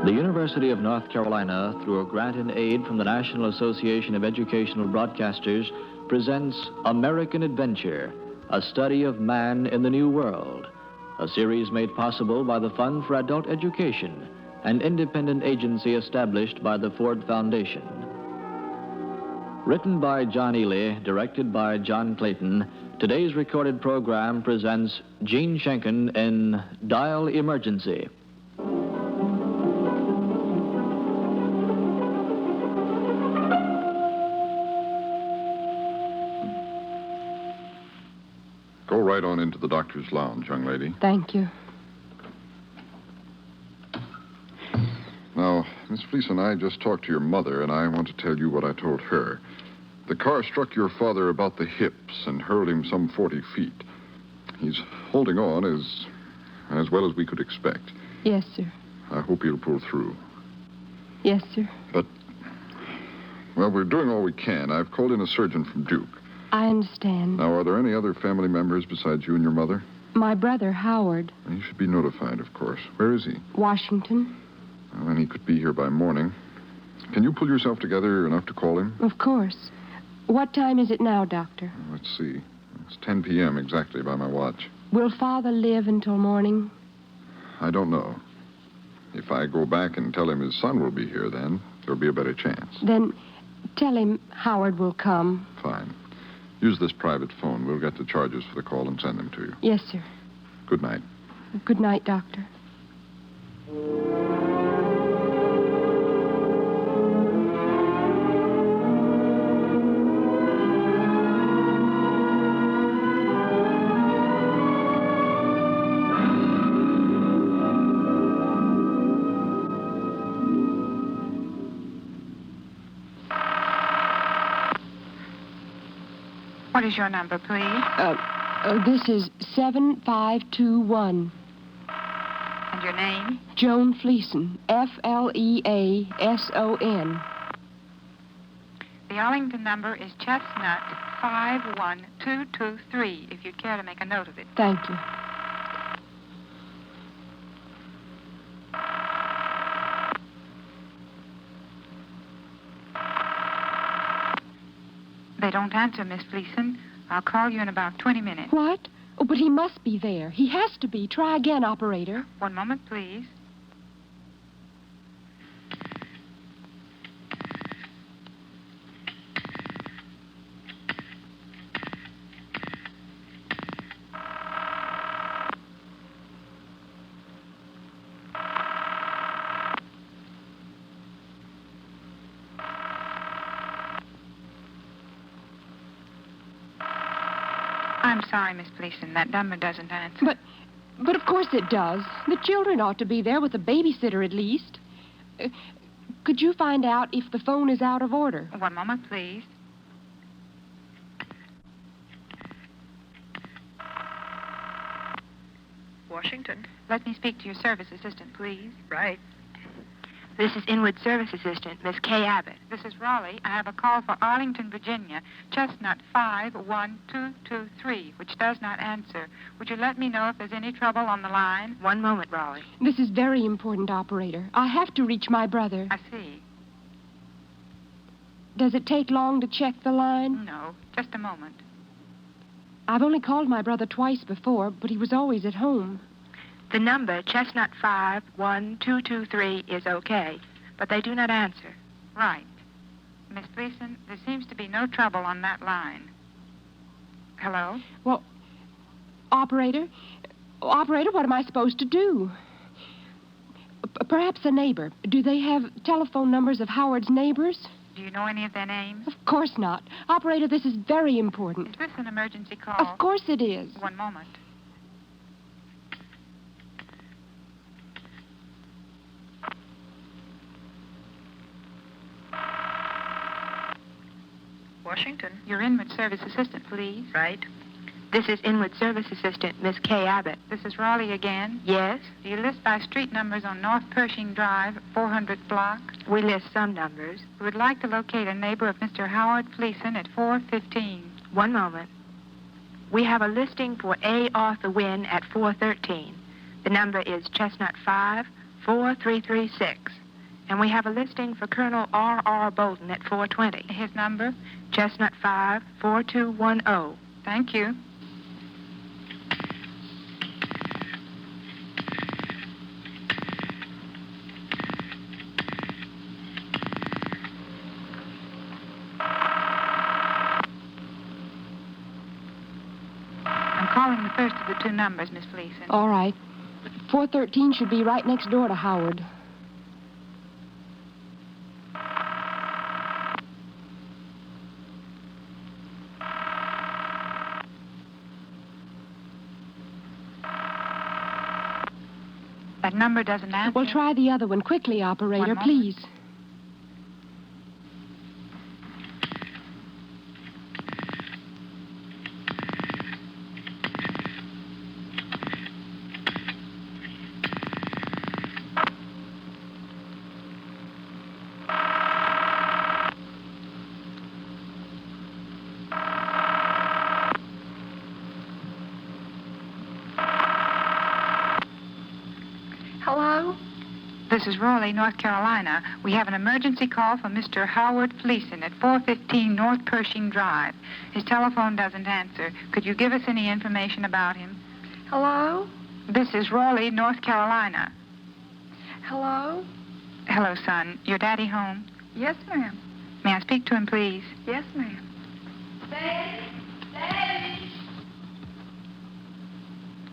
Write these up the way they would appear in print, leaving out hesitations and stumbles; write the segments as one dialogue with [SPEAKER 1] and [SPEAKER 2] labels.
[SPEAKER 1] The University of North Carolina, through a grant and aid from the National Association of Educational Broadcasters, presents American Adventure, a study of man in the New World, a series made possible by the Fund for Adult Education, an independent agency established by the Ford Foundation. Written by John Ely, directed by John Clayton, today's recorded program presents Gene Schenken in Dial Emergency.
[SPEAKER 2] Go right on into the doctor's lounge, young lady.
[SPEAKER 3] Thank you.
[SPEAKER 2] Now, Miss Fleeson, I just talked to your mother, and I want to tell you what I told her. The car struck your father about the hips and hurled him some 40 feet. He's holding on as well as we could expect.
[SPEAKER 3] Yes, sir.
[SPEAKER 2] I hope he'll pull through.
[SPEAKER 3] Yes, sir.
[SPEAKER 2] But, well, we're doing all we can. I've called in a surgeon from Duke.
[SPEAKER 3] I understand.
[SPEAKER 2] Now, are there any other family members besides you and your mother?
[SPEAKER 3] My brother, Howard.
[SPEAKER 2] He should be notified, of course. Where is he?
[SPEAKER 3] Washington.
[SPEAKER 2] Well, then he could be here by morning. Can you pull yourself together enough to call him?
[SPEAKER 3] Of course. What time is it now, Doctor?
[SPEAKER 2] Let's see. It's 10 p.m. exactly by my watch.
[SPEAKER 3] Will Father live until morning?
[SPEAKER 2] I don't know. If I go back and tell him his son will be here, then there'll be a better chance.
[SPEAKER 3] Then tell him Howard will come.
[SPEAKER 2] Fine. Use this private phone. We'll get the charges for the call and send them to you.
[SPEAKER 3] Yes, sir.
[SPEAKER 2] Good night.
[SPEAKER 3] Good night, Doctor.
[SPEAKER 4] What is your number, please?
[SPEAKER 3] This is 7521.
[SPEAKER 4] And your name?
[SPEAKER 3] Joan Fleeson. Fleason.
[SPEAKER 4] The Arlington number is Chestnut 51223, if you'd care to make a note of it.
[SPEAKER 3] Thank you.
[SPEAKER 4] They don't answer, Miss Fleeson. I'll call you in about 20 minutes.
[SPEAKER 3] What? Oh, but he must be there. He has to be. Try again, operator.
[SPEAKER 4] One moment, please. I'm sorry, Miss Fleeson. That number doesn't answer.
[SPEAKER 3] But of course it does. The children ought to be there with a babysitter at least. Could you find out if the phone is out of order?
[SPEAKER 4] One moment, please.
[SPEAKER 5] Washington.
[SPEAKER 4] Let me speak to your service assistant, please.
[SPEAKER 5] Right.
[SPEAKER 4] This is Inwood Service Assistant, Miss Kay Abbott. This is Raleigh. I have a call for Arlington, Virginia, Chestnut 51223, which does not answer. Would you let me know if there's any trouble on the line?
[SPEAKER 5] One moment, Raleigh.
[SPEAKER 3] This is very important, operator. I have to reach my brother.
[SPEAKER 4] I see.
[SPEAKER 3] Does it take long to check the line?
[SPEAKER 4] No, just a moment.
[SPEAKER 3] I've only called my brother twice before, but he was always at home.
[SPEAKER 5] The number, Chestnut 51223, is okay, but they do not answer.
[SPEAKER 4] Right. Miss Gleason, there seems to be no trouble on that line. Hello?
[SPEAKER 3] Well, operator, what am I supposed to do? Perhaps a neighbor. Do they have telephone numbers of Howard's neighbors?
[SPEAKER 4] Do you know any of their names?
[SPEAKER 3] Of course not. Operator, this is very important.
[SPEAKER 4] Is this an emergency call?
[SPEAKER 3] Of course it is.
[SPEAKER 4] One moment.
[SPEAKER 5] Washington.
[SPEAKER 4] Your Inwood Service Assistant, please.
[SPEAKER 5] Right.
[SPEAKER 4] This is Inwood Service Assistant, Miss Kay Abbott. This is Raleigh again.
[SPEAKER 5] Yes?
[SPEAKER 4] Do you list by street numbers on North Pershing Drive, 400 block?
[SPEAKER 5] We list some numbers.
[SPEAKER 4] We would like to locate a neighbor of Mr. Howard Fleeson at 415.
[SPEAKER 5] One moment. We have a listing for A. Arthur Wynn at 413. The number is Chestnut 5
[SPEAKER 4] 4336. And we have a listing for Colonel R.R. Bolton at 420. His number, Chestnut 5, 4210.
[SPEAKER 5] Thank you. I'm calling the first of the two numbers, Miss Fleeson.
[SPEAKER 3] All right. 413 should be right next door to Howard.
[SPEAKER 5] That number doesn't answer.
[SPEAKER 3] Well, try the other one. Quickly, operator,
[SPEAKER 5] One moment.
[SPEAKER 3] please.
[SPEAKER 4] Hello?
[SPEAKER 5] This is Raleigh, North Carolina. We have an emergency call for Mr. Howard Fleeson at 415 North Pershing Drive. His telephone doesn't answer. Could you give us any information about him?
[SPEAKER 4] Hello?
[SPEAKER 5] This is Raleigh, North Carolina.
[SPEAKER 4] Hello?
[SPEAKER 5] Hello, son. Your daddy home?
[SPEAKER 4] Yes, ma'am.
[SPEAKER 5] May I speak to him, please?
[SPEAKER 4] Yes, ma'am.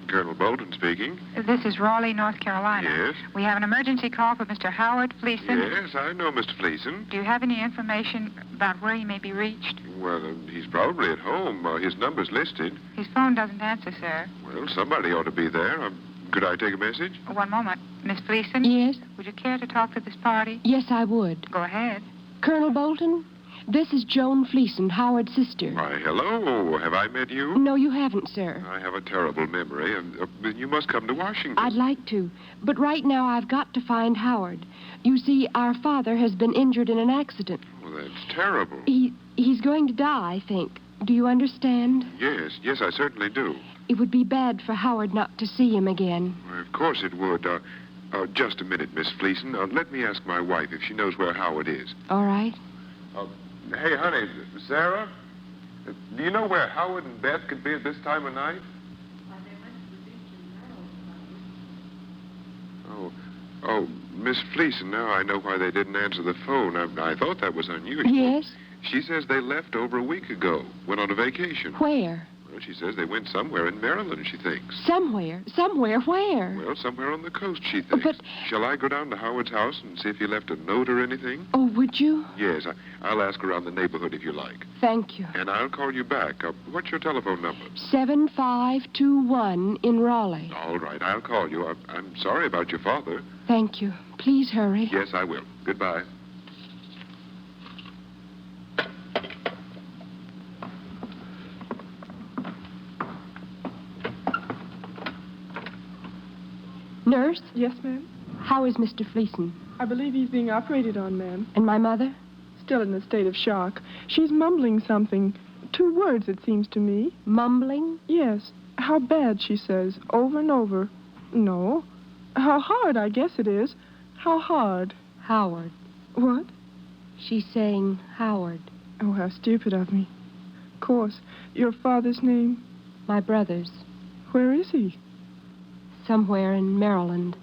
[SPEAKER 6] Colonel Bolton speaking.
[SPEAKER 5] This is Raleigh, North Carolina.
[SPEAKER 6] Yes?
[SPEAKER 5] We have an emergency call for Mr. Howard Fleeson.
[SPEAKER 6] Yes, I know Mr. Fleeson.
[SPEAKER 5] Do you have any information about where he may be reached?
[SPEAKER 6] Well, he's probably at home. His number's listed.
[SPEAKER 5] His phone doesn't answer, sir.
[SPEAKER 6] Well, somebody ought to be there. Could I take a message?
[SPEAKER 5] One moment. Miss Fleeson?
[SPEAKER 3] Yes?
[SPEAKER 5] Would you care to talk to this party?
[SPEAKER 3] Yes, I would.
[SPEAKER 5] Go ahead.
[SPEAKER 3] Colonel Bolton, this is Joan Fleeson, Howard's sister.
[SPEAKER 6] Why, hello. Have I met you?
[SPEAKER 3] No, you haven't, sir.
[SPEAKER 6] I have a terrible memory, and you must come to Washington.
[SPEAKER 3] I'd like to, but right now I've got to find Howard. You see, our father has been injured in an accident.
[SPEAKER 6] Well, that's terrible.
[SPEAKER 3] He's going to die, I think. Do you understand?
[SPEAKER 6] Yes, I certainly do.
[SPEAKER 3] It would be bad for Howard not to see him again.
[SPEAKER 6] Well, of course it would. Just a minute, Miss Fleeson. Let me ask my wife if she knows where Howard is.
[SPEAKER 3] All right.
[SPEAKER 6] Hey, honey, Sarah, do you know where Howard and Beth could be at this time of night? Oh, Miss Fleeson, now I know why they didn't answer the phone. I thought that was unusual.
[SPEAKER 3] Yes?
[SPEAKER 6] She says they left over a week ago, went on a vacation.
[SPEAKER 3] Where?
[SPEAKER 6] Well, she says they went somewhere in Maryland, she thinks.
[SPEAKER 3] Somewhere. Somewhere where?
[SPEAKER 6] Well, somewhere on the coast, she thinks.
[SPEAKER 3] But-
[SPEAKER 6] Shall I go down to Howard's house and see if he left a note or anything?
[SPEAKER 3] Oh, would you?
[SPEAKER 6] Yes, I'll ask around the neighborhood if you like.
[SPEAKER 3] Thank you.
[SPEAKER 6] And I'll call you back. What's your telephone number?
[SPEAKER 3] 7521 in Raleigh.
[SPEAKER 6] All right, I'll call you. I'm sorry about your father.
[SPEAKER 3] Thank you. Please hurry.
[SPEAKER 6] Yes, I will. Goodbye.
[SPEAKER 3] Nurse,
[SPEAKER 7] Yes, ma'am.
[SPEAKER 3] how is Mr. Fleeson?
[SPEAKER 7] I believe he's being operated on, ma'am.
[SPEAKER 3] And my mother?
[SPEAKER 7] Still in a state of shock. She's mumbling something. 2 words, it seems to me.
[SPEAKER 3] Mumbling?
[SPEAKER 7] Yes. How bad, she says, over and over. No. How hard, I guess it is. How hard?
[SPEAKER 3] Howard.
[SPEAKER 7] What?
[SPEAKER 3] She's saying Howard.
[SPEAKER 7] Oh, how stupid of me. Of course. Your father's name?
[SPEAKER 3] My brother's.
[SPEAKER 7] Where is he?
[SPEAKER 3] Somewhere in Maryland.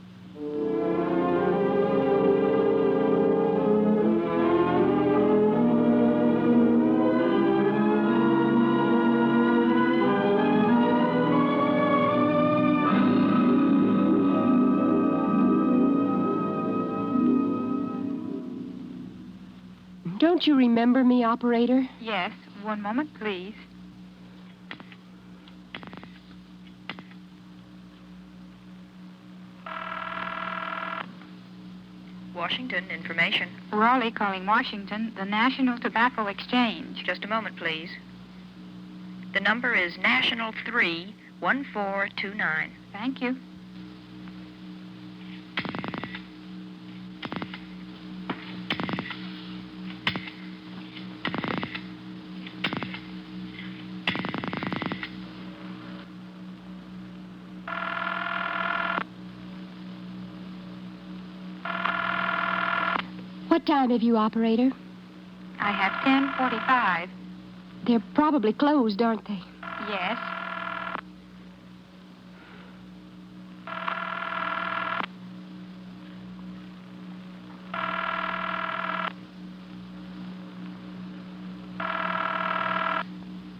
[SPEAKER 3] Don't you remember me, operator?
[SPEAKER 5] Yes. One moment, please.
[SPEAKER 8] Washington, information.
[SPEAKER 5] Raleigh calling Washington, the National Tobacco Exchange.
[SPEAKER 8] Just a moment, please. The number is National 31429.
[SPEAKER 5] Thank you.
[SPEAKER 3] What time have you, operator?
[SPEAKER 5] I have 10:45.
[SPEAKER 3] They're probably closed, aren't they?
[SPEAKER 5] Yes.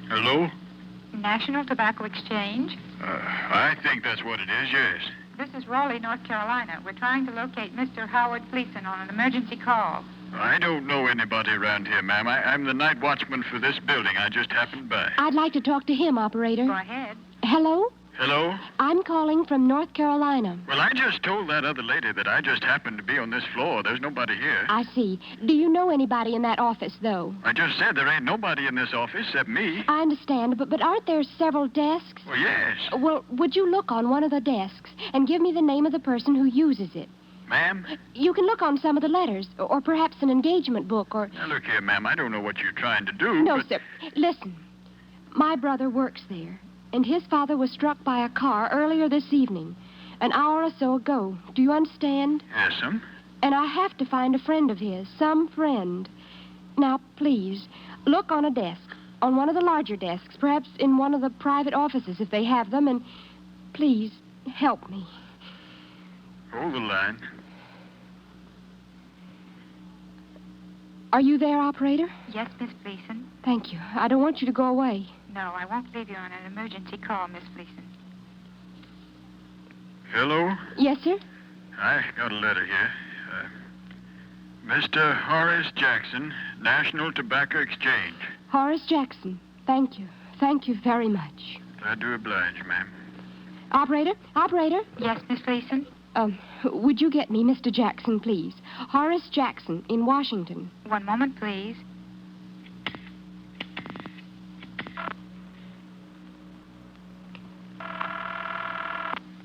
[SPEAKER 9] Hello?
[SPEAKER 5] National Tobacco Exchange.
[SPEAKER 9] I think that's what it is, yes.
[SPEAKER 5] This is Raleigh, North Carolina. We're trying to locate Mr. Howard Fleeson on an emergency call.
[SPEAKER 9] I don't know anybody around here, ma'am. I'm the night watchman for this building. I just happened by.
[SPEAKER 3] I'd like to talk to him,
[SPEAKER 5] Go
[SPEAKER 3] operator.
[SPEAKER 5] ahead.
[SPEAKER 3] Hello?
[SPEAKER 9] Hello?
[SPEAKER 3] I'm calling from North Carolina.
[SPEAKER 9] Well, I just told that other lady that I just happened to be on this floor. There's nobody here.
[SPEAKER 3] I see. Do you know anybody in that office, though?
[SPEAKER 9] I just said there ain't nobody in this office except me.
[SPEAKER 3] I understand, but aren't there several desks?
[SPEAKER 9] Well, yes.
[SPEAKER 3] Well, would you look on one of the desks and give me the name of the person who uses it?
[SPEAKER 9] Ma'am?
[SPEAKER 3] You can look on some of the letters, or perhaps an engagement book, or...
[SPEAKER 9] Now, look here, ma'am. I don't know what you're trying to do,
[SPEAKER 3] No,
[SPEAKER 9] but...
[SPEAKER 3] sir. Listen. My brother works there, and his father was struck by a car earlier this evening, an hour or so ago. Do you understand?
[SPEAKER 9] Yes'm.
[SPEAKER 3] And I have to find a friend of his, some friend. Now, please, look on a desk, on one of the larger desks, perhaps in one of the private offices if they have them, and please help me.
[SPEAKER 9] Hold the line.
[SPEAKER 3] Are you there, operator?
[SPEAKER 5] Yes, Miss Fleeson.
[SPEAKER 3] Thank you. I don't want you to go away.
[SPEAKER 5] No, I won't leave you on an emergency call, Miss Fleeson.
[SPEAKER 9] Hello?
[SPEAKER 3] Yes, sir?
[SPEAKER 9] I got a letter here. Mr. Horace Jackson, National Tobacco Exchange.
[SPEAKER 3] Horace Jackson. Thank you. Thank you very much.
[SPEAKER 9] Glad to oblige, ma'am.
[SPEAKER 3] Operator? Operator?
[SPEAKER 5] Yes, Miss Fleeson.
[SPEAKER 3] Would you get me Mr. Jackson, please? Horace Jackson in Washington.
[SPEAKER 5] One moment, please.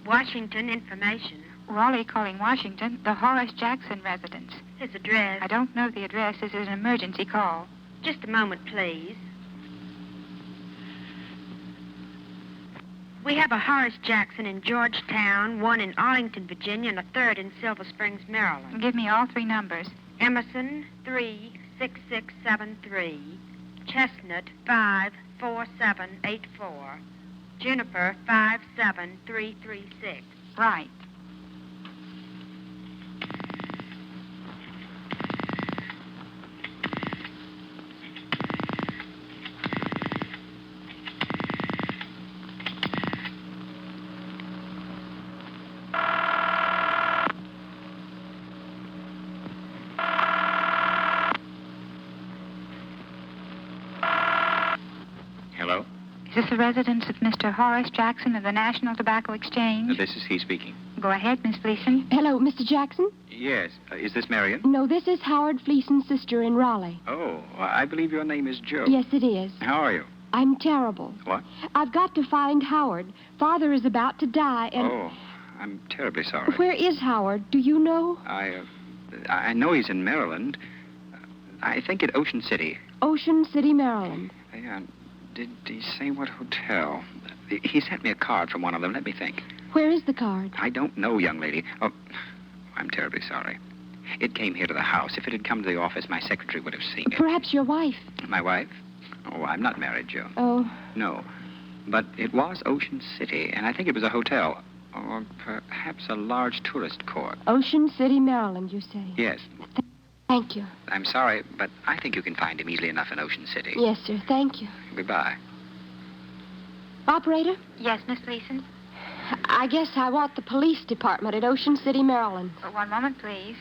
[SPEAKER 8] Washington information.
[SPEAKER 5] Raleigh calling Washington, the Horace Jackson residence.
[SPEAKER 8] His address.
[SPEAKER 5] I don't know the address. This is an emergency call.
[SPEAKER 8] Just a moment, please. We have a Horace Jackson in Georgetown, one in Arlington, Virginia, and a third in Silver Springs, Maryland.
[SPEAKER 5] Give me all three numbers.
[SPEAKER 8] Emerson, 36673. Chestnut, 54784. Juniper, 57336.
[SPEAKER 5] Right.
[SPEAKER 10] Hello?
[SPEAKER 5] Is this the residence of Mr. Horace Jackson of the National Tobacco Exchange?
[SPEAKER 10] This is he speaking.
[SPEAKER 5] Go ahead, Miss Fleeson.
[SPEAKER 3] Hello, Mr. Jackson?
[SPEAKER 10] Yes. Is this Marion?
[SPEAKER 3] No, this is Howard Fleeson's sister in Raleigh.
[SPEAKER 10] Oh, I believe your name is Joe.
[SPEAKER 3] Yes, it is.
[SPEAKER 10] How are you?
[SPEAKER 3] I'm terrible.
[SPEAKER 10] What?
[SPEAKER 3] I've got to find Howard. Father is about to die, and...
[SPEAKER 10] Oh, I'm terribly sorry.
[SPEAKER 3] Where is Howard? Do you know?
[SPEAKER 10] I know he's in Maryland. I think at Ocean City.
[SPEAKER 3] Ocean City, Maryland.
[SPEAKER 10] Yeah. Did he say what hotel? He sent me a card from one of them. Let me think.
[SPEAKER 3] Where is the card?
[SPEAKER 10] I don't know, young lady. Oh, I'm terribly sorry. It came here to the house. If it had come to the office, my secretary would have seen it.
[SPEAKER 3] Perhaps your wife.
[SPEAKER 10] My wife? Oh, I'm not married, Joe.
[SPEAKER 3] Oh.
[SPEAKER 10] No. But it was Ocean City, and I think it was a hotel. Or perhaps a large tourist court.
[SPEAKER 3] Ocean City, Maryland, you say?
[SPEAKER 10] Yes.
[SPEAKER 3] Thank you.
[SPEAKER 10] I'm sorry, but I think you can find him easily enough in Ocean City.
[SPEAKER 3] Yes, sir. Thank you.
[SPEAKER 10] Goodbye.
[SPEAKER 3] Operator?
[SPEAKER 5] Yes, Miss Fleeson.
[SPEAKER 3] I guess I want the police department at Ocean City, Maryland.
[SPEAKER 5] One moment, please.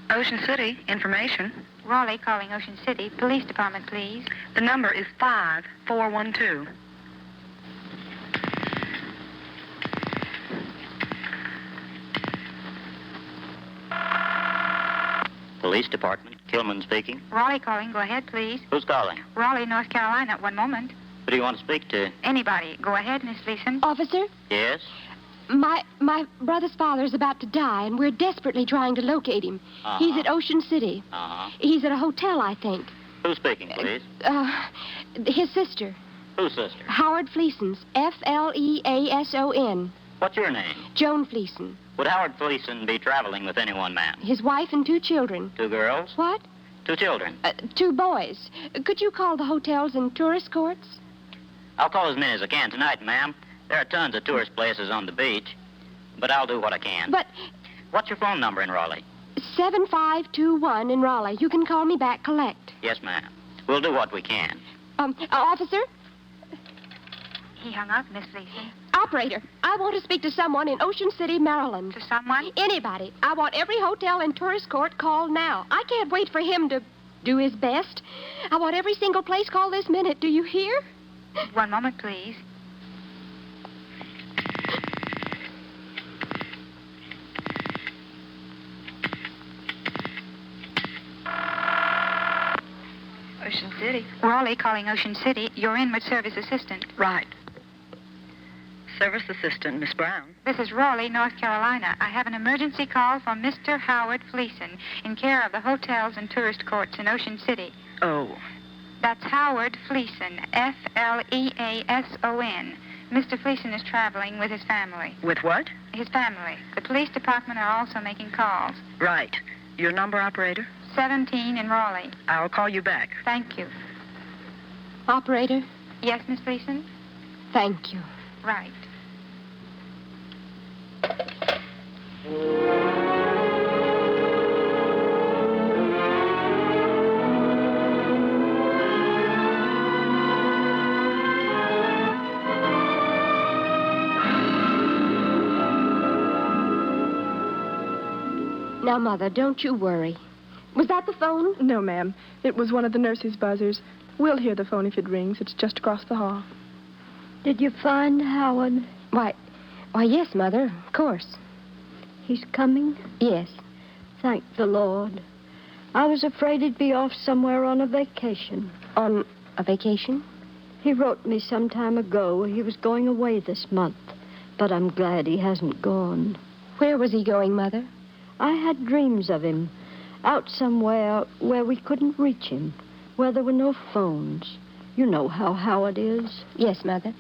[SPEAKER 4] Ocean City, information.
[SPEAKER 5] Raleigh calling Ocean City. Police department, please.
[SPEAKER 4] The number is 5412.
[SPEAKER 11] Police Department. Kilman speaking.
[SPEAKER 5] Raleigh calling. Go ahead, please.
[SPEAKER 11] Who's calling?
[SPEAKER 5] Raleigh, North Carolina. One moment.
[SPEAKER 11] Who do you want to speak to?
[SPEAKER 5] Anybody. Go ahead, Miss Fleeson.
[SPEAKER 3] Officer?
[SPEAKER 11] Yes?
[SPEAKER 3] My brother's father's about to die, and we're desperately trying to locate him. He's at Ocean City. He's at a hotel, I think.
[SPEAKER 11] Who's speaking, please?
[SPEAKER 3] His sister.
[SPEAKER 11] Whose sister?
[SPEAKER 3] Howard Fleason's. Fleason.
[SPEAKER 11] What's your name?
[SPEAKER 3] Joan Fleason.
[SPEAKER 11] Would Howard Fleason be traveling with anyone, ma'am?
[SPEAKER 3] His wife and 2 children.
[SPEAKER 11] 2 girls?
[SPEAKER 3] What?
[SPEAKER 11] 2 children.
[SPEAKER 3] 2 boys. Could you call the hotels and tourist courts?
[SPEAKER 11] I'll call as many as I can tonight, ma'am. There are tons of tourist places on the beach, but I'll do what I can.
[SPEAKER 3] But...
[SPEAKER 11] What's your phone number in Raleigh?
[SPEAKER 3] 7521 in Raleigh. You can call me back, collect.
[SPEAKER 11] Yes, ma'am. We'll do what we can.
[SPEAKER 3] Officer?
[SPEAKER 5] He hung up, Miss Fleason.
[SPEAKER 3] Operator, I want to speak to someone in Ocean City, Maryland.
[SPEAKER 5] To someone?
[SPEAKER 3] Anybody. I want every hotel and tourist court called now. I can't wait for him to do his best. I want every single place called this minute. Do you hear?
[SPEAKER 5] 1 moment, please. Ocean City. Raleigh calling Ocean City. You're in with Service Assistant.
[SPEAKER 12] Right. Service Assistant, Miss Brown.
[SPEAKER 5] This is Raleigh, North Carolina. I have an emergency call from Mr. Howard Fleason in care of the hotels and tourist courts in Ocean City.
[SPEAKER 12] Oh.
[SPEAKER 5] That's Howard Fleason, Fleason. Mr. Fleason is traveling with his family.
[SPEAKER 12] With what?
[SPEAKER 5] His family. The police department are also making calls.
[SPEAKER 12] Right. Your number, operator?
[SPEAKER 5] 17 in Raleigh.
[SPEAKER 12] I'll call you back.
[SPEAKER 5] Thank you.
[SPEAKER 3] Operator?
[SPEAKER 5] Yes, Miss Fleason?
[SPEAKER 3] Thank you.
[SPEAKER 5] Right.
[SPEAKER 3] Now, Mother, don't you worry. Was that the phone?
[SPEAKER 7] No, ma'am. It was one of the nurse's buzzers. We'll hear the phone if it rings. It's just across the hall.
[SPEAKER 13] Did you find Howard?
[SPEAKER 3] Why, yes, Mother, of course.
[SPEAKER 13] He's coming?
[SPEAKER 3] Yes.
[SPEAKER 13] Thank the Lord. I was afraid he'd be off somewhere on a vacation.
[SPEAKER 3] On a vacation?
[SPEAKER 13] He wrote me some time ago he was going away this month, but I'm glad he hasn't gone.
[SPEAKER 3] Where was he going, Mother?
[SPEAKER 13] I had dreams of him, out somewhere where we couldn't reach him, where there were no phones. You know how Howard is.
[SPEAKER 3] Yes, Mother.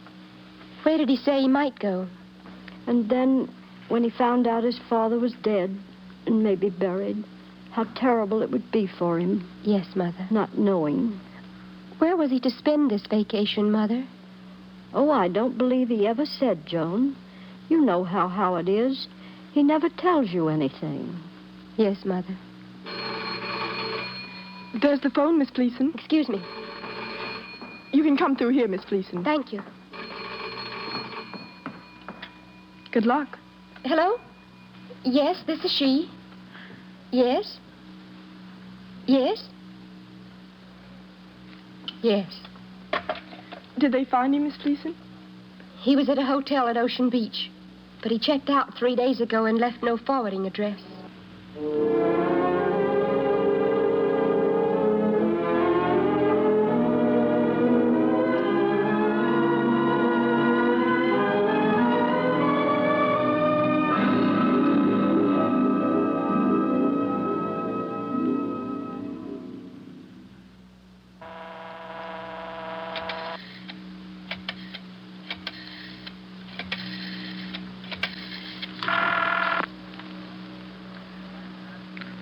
[SPEAKER 3] Where did he say he might go?
[SPEAKER 13] And then, when he found out his father was dead and maybe buried, how terrible it would be for him.
[SPEAKER 3] Yes, Mother.
[SPEAKER 13] Not knowing.
[SPEAKER 3] Where was he to spend this vacation, Mother?
[SPEAKER 13] Oh, I don't believe he ever said, Joan. You know how Howard is. He never tells you anything.
[SPEAKER 3] Yes, Mother.
[SPEAKER 7] There's the phone, Miss Fleason.
[SPEAKER 3] Excuse me.
[SPEAKER 7] You can come through here, Miss Fleason.
[SPEAKER 3] Thank you.
[SPEAKER 7] Good luck.
[SPEAKER 3] Hello? Yes, this is she. Yes? Yes? Yes.
[SPEAKER 7] Did they find him, Miss Fleason?
[SPEAKER 3] He was at a hotel at Ocean Beach, but he checked out 3 days ago and left no forwarding address.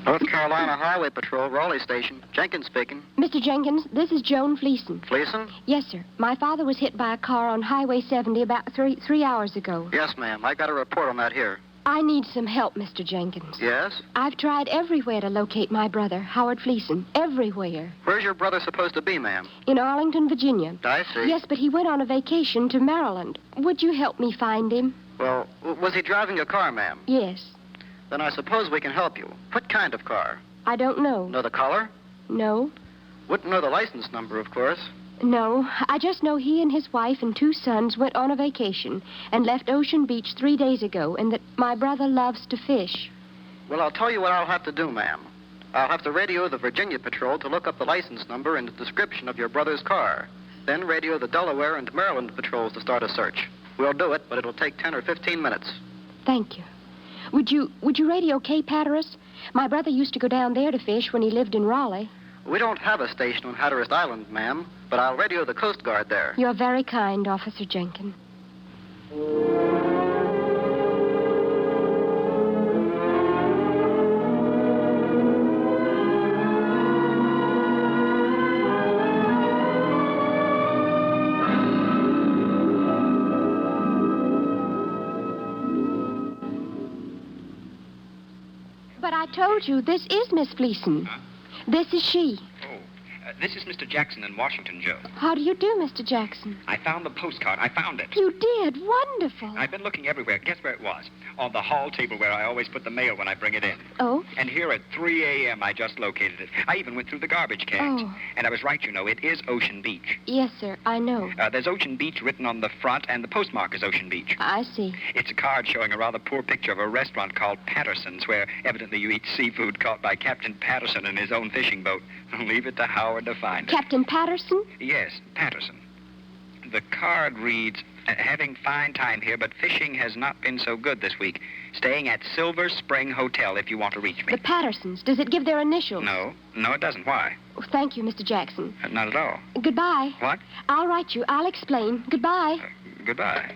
[SPEAKER 10] North Carolina Highway Patrol, Raleigh Station. Jenkins speaking.
[SPEAKER 3] Mr. Jenkins, this is Joan Fleason.
[SPEAKER 10] Fleason?
[SPEAKER 3] Yes, sir. My father was hit by a car on Highway 70 about three hours ago.
[SPEAKER 10] Yes, ma'am. I got a report on that here.
[SPEAKER 3] I need some help, Mr. Jenkins.
[SPEAKER 10] Yes?
[SPEAKER 3] I've tried everywhere to locate my brother, Howard Fleason. Everywhere.
[SPEAKER 10] Where's your brother supposed to be, ma'am?
[SPEAKER 3] In Arlington, Virginia.
[SPEAKER 10] I see.
[SPEAKER 3] Yes, but he went on a vacation to Maryland. Would you help me find him?
[SPEAKER 10] Well, was he driving a car, ma'am?
[SPEAKER 3] Yes.
[SPEAKER 10] Then I suppose we can help you. What kind of car?
[SPEAKER 3] I don't know.
[SPEAKER 10] Know the color?
[SPEAKER 3] No.
[SPEAKER 10] Wouldn't know the license number, of course.
[SPEAKER 3] No. I just know he and his wife and 2 sons went on a vacation and left Ocean Beach 3 days ago, and that my brother loves to fish.
[SPEAKER 10] Well, I'll tell you what I'll have to do, ma'am. I'll have to radio the Virginia Patrol to look up the license number and the description of your brother's car. Then radio the Delaware and Maryland patrols to start a search. We'll do it, but it'll take 10 or 15 minutes.
[SPEAKER 3] Thank you. Would you radio Cape Hatteras? My brother used to go down there to fish when he lived in Raleigh.
[SPEAKER 10] We don't have a station on Hatteras Island, ma'am, but I'll radio the Coast Guard there.
[SPEAKER 3] You're very kind, Officer Jenkins. But I told you, this is Miss Fleeson.
[SPEAKER 14] Huh?
[SPEAKER 3] This is she.
[SPEAKER 14] This is Mr. Jackson in Washington, Joe.
[SPEAKER 3] How do you do, Mr. Jackson?
[SPEAKER 14] I found the postcard. I found it.
[SPEAKER 3] You did? Wonderful.
[SPEAKER 14] I've been looking everywhere. Guess where it was? On the hall table where I always put the mail when I bring it in.
[SPEAKER 3] Oh?
[SPEAKER 14] And here at 3 a.m. I just located it. I even went through the garbage cans.
[SPEAKER 3] Oh.
[SPEAKER 14] And I was right, you know. It is Ocean Beach.
[SPEAKER 3] Yes, sir. I know.
[SPEAKER 14] There's Ocean Beach written on the front, and the postmark is Ocean Beach.
[SPEAKER 3] I see.
[SPEAKER 14] It's a card showing a rather poor picture of a restaurant called Patterson's, where evidently you eat seafood caught by Captain Patterson in his own fishing boat. Leave it to Howard to find it.
[SPEAKER 3] Captain Patterson?
[SPEAKER 14] Yes, Patterson. The card reads, having fine time here, but fishing has not been so good this week. Staying at Silver Spring Hotel if you want to reach me.
[SPEAKER 3] The Pattersons. Does it give their initials?
[SPEAKER 14] No, it doesn't. Why?
[SPEAKER 3] Oh, thank you, Mr. Jackson.
[SPEAKER 14] Not at all.
[SPEAKER 3] Goodbye.
[SPEAKER 14] What?
[SPEAKER 3] I'll write you. I'll explain. Goodbye.
[SPEAKER 14] Goodbye.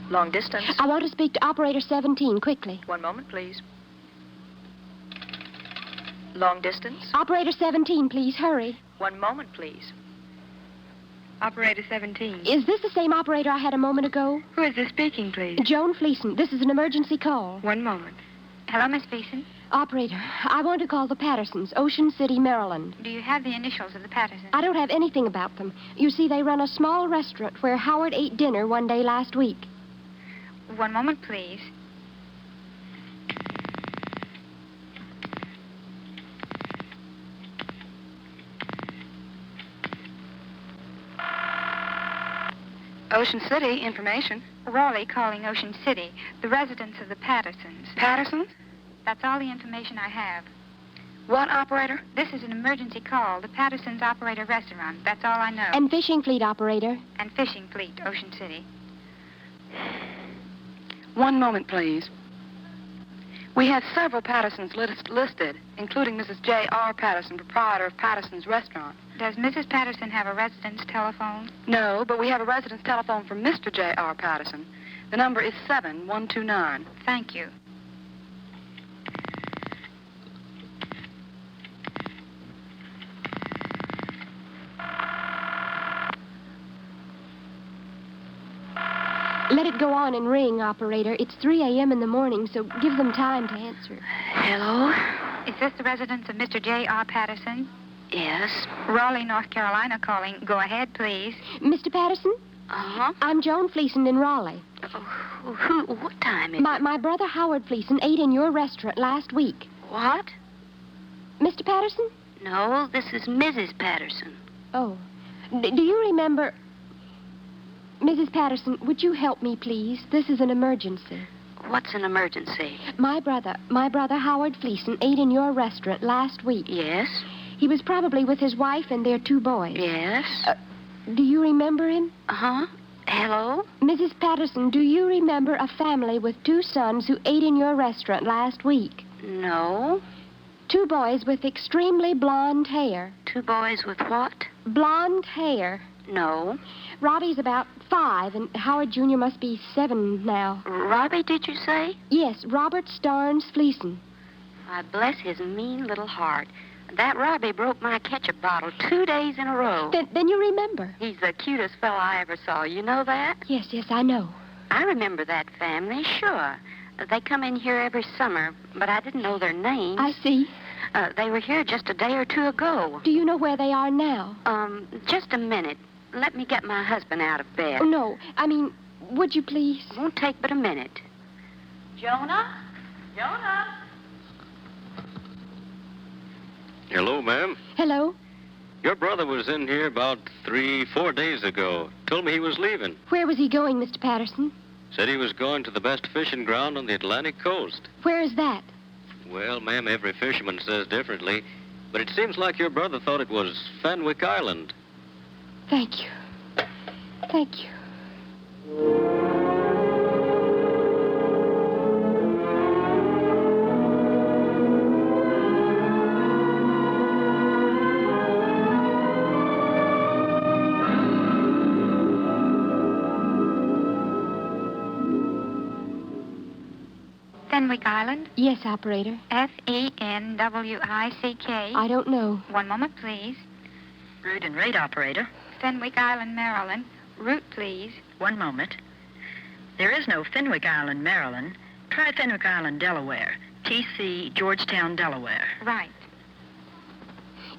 [SPEAKER 12] Long distance.
[SPEAKER 3] I want to speak to Operator 17, quickly.
[SPEAKER 12] One moment, please. Long distance.
[SPEAKER 3] Operator 17, please, hurry.
[SPEAKER 12] One moment, please.
[SPEAKER 4] Operator 17.
[SPEAKER 3] Is this the same operator I had a moment ago?
[SPEAKER 4] Who is this speaking, please?
[SPEAKER 3] Joan Fleeson. This is an emergency call.
[SPEAKER 4] One moment. Hello, Miss Fleeson.
[SPEAKER 3] Operator, I want to call the Pattersons, Ocean City, Maryland.
[SPEAKER 4] Do you have the initials of the Pattersons?
[SPEAKER 3] I don't have anything about them. You see, they run a small restaurant where Howard ate dinner one day last week.
[SPEAKER 4] One moment, please.
[SPEAKER 5] Ocean City, information.
[SPEAKER 4] Raleigh calling Ocean City, the residence of the Pattersons.
[SPEAKER 5] Pattersons?
[SPEAKER 4] That's all the information I have.
[SPEAKER 5] What, operator?
[SPEAKER 4] This is an emergency call. The Pattersons operate a restaurant. That's all I know.
[SPEAKER 3] And fishing fleet operator.
[SPEAKER 4] And fishing fleet, Ocean City.
[SPEAKER 5] One moment, please. We have several Pattersons listed, including Mrs. J.R. Patterson, proprietor of Patterson's Restaurant.
[SPEAKER 4] Does Mrs. Patterson have a residence telephone?
[SPEAKER 5] No, but we have a residence telephone from Mr. J.R. Patterson. The number is 7129.
[SPEAKER 4] Thank you.
[SPEAKER 3] Let it go on and ring, operator. It's 3 a.m. in the morning, so give them time to answer.
[SPEAKER 5] Hello?
[SPEAKER 4] Is this the residence of Mr. J.R. Patterson?
[SPEAKER 5] Yes.
[SPEAKER 4] Raleigh, North Carolina calling. Go ahead, please.
[SPEAKER 3] Mr. Patterson?
[SPEAKER 5] Uh-huh.
[SPEAKER 3] I'm Joan Fleeson in Raleigh.
[SPEAKER 5] What time is it?
[SPEAKER 3] My brother Howard Fleeson ate in your restaurant last week.
[SPEAKER 5] What?
[SPEAKER 3] Mr. Patterson?
[SPEAKER 5] No, this is Mrs. Patterson.
[SPEAKER 3] Oh. Do you remember... Mrs. Patterson, would you help me, please? This is an emergency.
[SPEAKER 5] What's an emergency?
[SPEAKER 3] My brother Howard Fleeson ate in your restaurant last week.
[SPEAKER 5] Yes?
[SPEAKER 3] He was probably with his wife and their 2 boys.
[SPEAKER 5] Yes?
[SPEAKER 3] Do you remember him?
[SPEAKER 5] Uh-huh. Hello?
[SPEAKER 3] Mrs. Patterson, do you remember a family with 2 sons who ate in your restaurant last week?
[SPEAKER 5] No.
[SPEAKER 3] 2 boys with extremely blonde hair.
[SPEAKER 5] 2 boys with what?
[SPEAKER 3] Blonde hair.
[SPEAKER 5] No.
[SPEAKER 3] Robbie's about 5, and Howard Jr. must be 7 now.
[SPEAKER 5] Robbie, did you say?
[SPEAKER 3] Yes, Robert Starnes Fleeson.
[SPEAKER 5] I bless his mean little heart. That Robbie broke my ketchup bottle 2 days in a row.
[SPEAKER 3] Then you remember.
[SPEAKER 5] He's the cutest fellow I ever saw. You know that?
[SPEAKER 3] Yes, I know.
[SPEAKER 5] I remember that family, sure. They come in here every summer, but I didn't know their names.
[SPEAKER 3] I see.
[SPEAKER 5] They were here just a day or 2 ago.
[SPEAKER 3] Do you know where they are now?
[SPEAKER 5] Just a minute. Let me get my husband out of bed.
[SPEAKER 3] Oh, no. I mean, would you please?
[SPEAKER 5] Won't take but a minute. Jonah? Jonah?
[SPEAKER 15] Hello, ma'am.
[SPEAKER 3] Hello?
[SPEAKER 15] Your brother was in here about 3-4 days ago. Told me he was leaving.
[SPEAKER 3] Where was he going, Mr. Patterson?
[SPEAKER 15] Said he was going to the best fishing ground on the Atlantic coast.
[SPEAKER 3] Where is that?
[SPEAKER 15] Well, ma'am, every fisherman says differently. But it seems like your brother thought it was Fenwick Island.
[SPEAKER 3] Thank you. Thank you.
[SPEAKER 5] Fenwick Island?
[SPEAKER 3] Yes, operator.
[SPEAKER 5] Fenwick.
[SPEAKER 3] I don't know.
[SPEAKER 5] One moment, please.
[SPEAKER 12] Route and rate, operator.
[SPEAKER 5] Fenwick Island, Maryland. Route, please.
[SPEAKER 12] One moment. There is no Fenwick Island, Maryland. Try Fenwick Island, Delaware. TC, Georgetown, Delaware.
[SPEAKER 5] Right.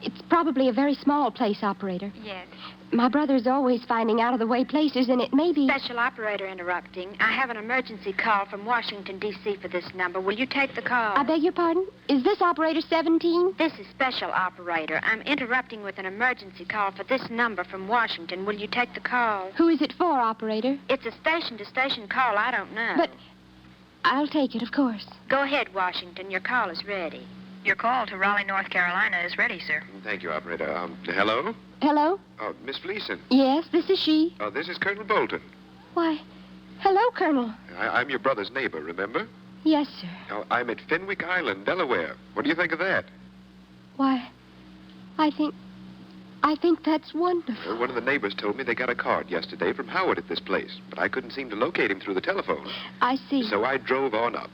[SPEAKER 3] It's probably a very small place, operator.
[SPEAKER 5] Yes.
[SPEAKER 3] My brother's always finding out-of-the-way places, and it may be...
[SPEAKER 8] Special operator interrupting. I have an emergency call from Washington, D.C. for this number. Will you take the call?
[SPEAKER 3] I beg your pardon? Is this operator 17?
[SPEAKER 8] This is special operator. I'm interrupting with an emergency call for this number from Washington. Will you take the call?
[SPEAKER 3] Who is it for, operator?
[SPEAKER 8] It's a station-to-station call. I don't know.
[SPEAKER 3] But I'll take it, of course.
[SPEAKER 8] Go ahead, Washington. Your call is ready.
[SPEAKER 12] Your call to Raleigh, North Carolina is ready, sir.
[SPEAKER 6] Thank you, operator. Hello?
[SPEAKER 3] Hello?
[SPEAKER 6] Miss Fleeson.
[SPEAKER 3] Yes, this is she.
[SPEAKER 6] This is Colonel Bolton.
[SPEAKER 3] Why, hello, Colonel.
[SPEAKER 6] I'm your brother's neighbor, remember?
[SPEAKER 3] Yes, sir.
[SPEAKER 6] I'm at Fenwick Island, Delaware. What do you think of that?
[SPEAKER 3] Why, I think that's wonderful.
[SPEAKER 6] One of the neighbors told me they got a card yesterday from Howard at this place, but I couldn't seem to locate him through the telephone.
[SPEAKER 3] I see.
[SPEAKER 6] So I drove on up.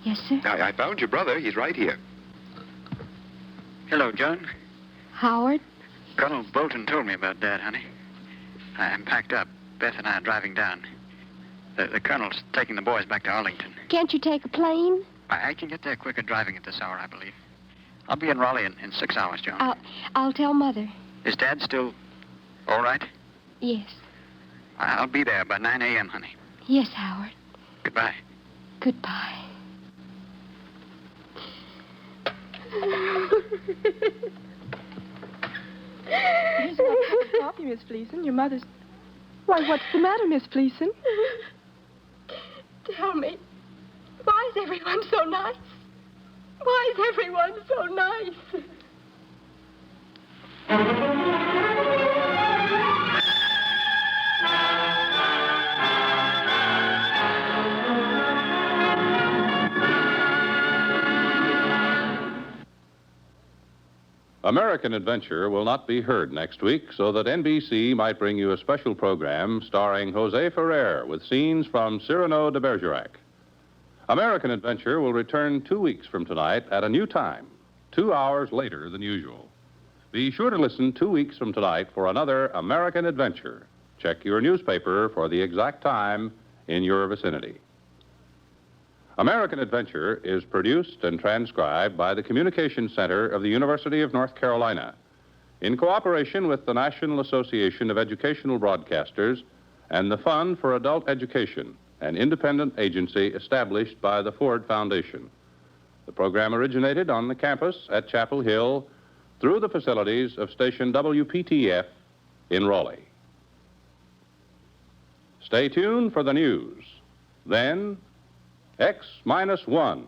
[SPEAKER 3] Yes, sir.
[SPEAKER 6] I found your brother. He's right here.
[SPEAKER 9] Hello, John.
[SPEAKER 3] Howard?
[SPEAKER 9] Colonel Bolton told me about Dad, honey. I'm packed up. Beth and I are driving down. The Colonel's taking the boys back to Arlington.
[SPEAKER 3] Can't you take a plane?
[SPEAKER 9] I can get there quicker driving at this hour, I believe. I'll be in Raleigh in 6 hours, John.
[SPEAKER 3] I'll tell Mother.
[SPEAKER 9] Is Dad still all right?
[SPEAKER 3] Yes.
[SPEAKER 9] I'll be there by 9 a.m., honey.
[SPEAKER 3] Yes, Howard.
[SPEAKER 9] Goodbye.
[SPEAKER 3] Goodbye.
[SPEAKER 7] Here's my cup of coffee, Miss Fleeson. Your mother's... Why, what's the matter, Miss Fleeson?
[SPEAKER 3] Tell me, why is everyone so nice? Why is everyone so nice?
[SPEAKER 16] American Adventure will not be heard next week, so that NBC might bring you a special program starring Jose Ferrer with scenes from Cyrano de Bergerac. American Adventure will return 2 weeks from tonight at a new time, 2 hours later than usual. Be sure to listen 2 weeks from tonight for another American Adventure. Check your newspaper for the exact time in your vicinity. American Adventure is produced and transcribed by the Communications Center of the University of North Carolina in cooperation with the National Association of Educational Broadcasters and the Fund for Adult Education, an independent agency established by the Ford Foundation. The program originated on the campus at Chapel Hill through the facilities of station WPTF in Raleigh. Stay tuned for the news. Then, X-1.